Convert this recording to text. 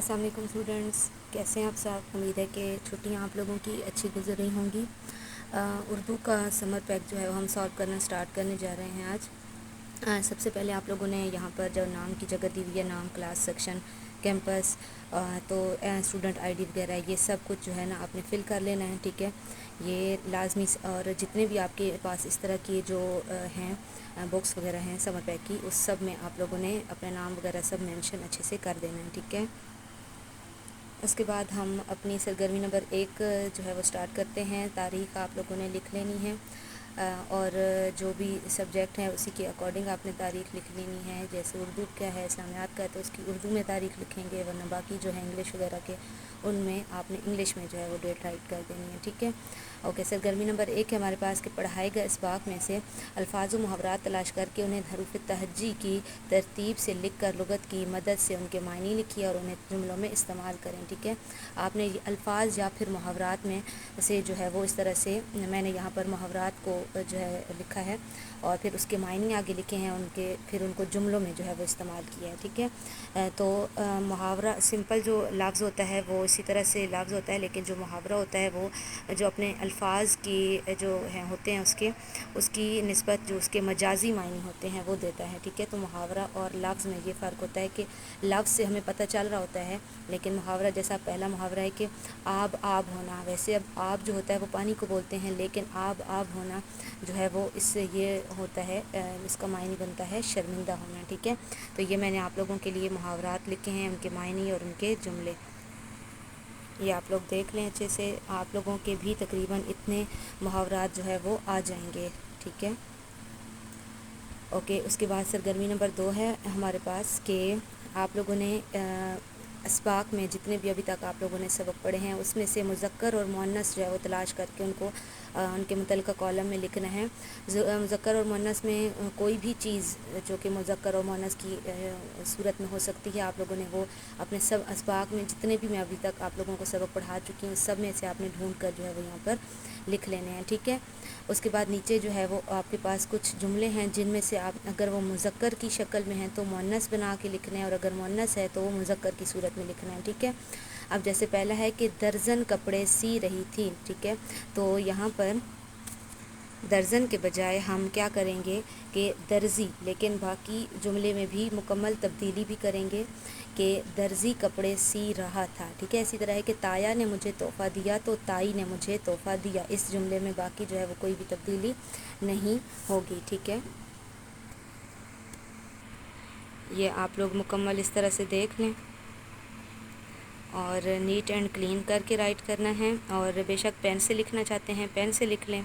السلام علیکم اسٹوڈنٹس، کیسے ہیں آپ سب؟ امید ہے کہ چھٹیاں آپ لوگوں کی اچھی گزر رہی ہوں گی۔ اردو کا سمر پیک جو ہے وہ ہم سالو کرنا سٹارٹ کرنے جا رہے ہیں آج۔ سب سے پہلے آپ لوگوں نے یہاں پر جو نام کی جگہ دی ہوئی ہے، نام، کلاس، سیکشن، کیمپس، تو اسٹوڈنٹ آئی ڈی وغیرہ، یہ سب کچھ جو ہے نا آپ نے فل کر لینا ہے، ٹھیک ہے؟ یہ لازمی، اور جتنے بھی آپ کے پاس اس طرح کی جو ہیں بکس وغیرہ ہیں سمر پیک کی، اس سب میں آپ لوگوں نے اپنا نام وغیرہ سب مینشن اچھے سے کر دینا ہے، ٹھیک ہے؟ اس کے بعد ہم اپنی سرگرمی نمبر 1 جو ہے وہ سٹارٹ کرتے ہیں۔ تاریخ آپ لوگوں نے لکھ لینی ہے، اور جو بھی سبجیکٹ ہیں اسی کے اکارڈنگ آپ نے تاریخ لکھ لینی ہے۔ جیسے اردو کیا ہے، اسلامیات کا ہے، تو اس کی اردو میں تاریخ لکھیں گے، ورنہ باقی جو ہے انگلش وغیرہ کے، ان میں آپ نے انگلش میں جو ہے وہ ڈیٹ رائٹ کر دینی ہے، ٹھیک ہے؟ اوکے، سرگرمی نمبر 1 ہے ہمارے پاس کہ پڑھائے گئے اسباق میں سے الفاظ و محاورات تلاش کر کے انہیں حروف تہجی کی ترتیب سے لکھ کر لغت کی مدد سے ان کے معنی لکھیے اور انہیں جملوں میں استعمال کریں، ٹھیک ہے؟ آپ نے یہ الفاظ یا پھر محاورات میں سے جو ہے وہ اس طرح سے، میں نے یہاں پر محاورات کو جو ہے لکھا ہے اور پھر اس کے معنی آگے لکھے ہیں، ان کے پھر ان کو جملوں میں جو ہے وہ استعمال کیا ہے، ٹھیک ہے؟ تو محاورہ سمپل جو لفظ ہوتا ہے وہ اسی طرح سے لفظ ہوتا ہے، لیکن جو محاورہ ہوتا ہے وہ جو اپنے الفاظ کی جو ہیں ہوتے ہیں اس کی نسبت جو اس کے مجازی معنی ہوتے ہیں وہ دیتا ہے، ٹھیک ہے؟ تو محاورہ اور لفظ میں یہ فرق ہوتا ہے کہ لفظ سے ہمیں پتہ چل رہا ہوتا ہے، لیکن محاورہ جیسا پہلا محاورہ ہے کہ آب ہونا، ویسے اب آب جو ہوتا ہے وہ پانی کو بولتے ہیں، لیکن آب ہونا جو ہے وہ اس سے یہ ہوتا ہے، اس کا معنی بنتا ہے شرمندہ ہونا، ٹھیک ہے؟ تو یہ میں نے آپ لوگوں کے لیے محاورات لکھے ہیں، ان کے معنی اور ان کے جملے، یہ آپ لوگ دیکھ لیں اچھے سے۔ آپ لوگوں کے بھی تقریباً اتنے محاورات جو ہے وہ آ جائیں گے، ٹھیک ہے؟ اوکے، اس کے بعد سرگرمی نمبر 2 ہے ہمارے پاس کہ آپ لوگوں نے اسباق میں جتنے بھی ابھی تک آپ لوگوں نے سبق پڑھے ہیں اس میں سے مذکر اور مؤنث جو ہے وہ تلاش کر کے ان کو ان کے متعلقہ کالم میں لکھنا ہے۔ مذکر اور مؤنث میں کوئی بھی چیز جو کہ مذکر اور مؤنث کی صورت میں ہو سکتی ہے، آپ لوگوں نے وہ اپنے سب اسباق میں جتنے بھی میں ابھی تک آپ لوگوں کو سبق پڑھا چکی ہوں سب میں سے آپ نے ڈھونڈ کر جو ہے وہ یہاں پر لکھ لینے ہیں، ٹھیک ہے؟ اس کے بعد نیچے جو ہے وہ آپ کے پاس کچھ جملے ہیں جن میں سے آپ اگر وہ مذکر کی شکل میں ہیں تو مؤنث بنا کے لکھنا ہے، اور اگر مؤنث ہے تو وہ مذکر کی صورت میں لکھنا ہے، ٹھیک ہے؟ اب جیسے پہلا ہے کہ درجن کپڑے سی رہی تھی، ٹھیک ہے؟ تو یہاں پر درجن کے بجائے ہم کیا کریں گے کہ درزی، لیکن باقی جملے میں بھی مکمل تبدیلی بھی کریں گے کہ درزی کپڑے سی رہا تھا، ٹھیک ہے؟ اسی طرح ہے کہ تایا نے مجھے تحفہ دیا تو تائی نے مجھے تحفہ دیا، اس جملے میں باقی جو ہے وہ کوئی بھی تبدیلی نہیں ہوگی، ٹھیک ہے؟ یہ آپ لوگ مکمل اس طرح سے دیکھ لیں اور نیٹ اینڈ کلین کر کے رائٹ کرنا ہے، اور بے شک پین سے لکھنا چاہتے ہیں پین سے لکھ لیں،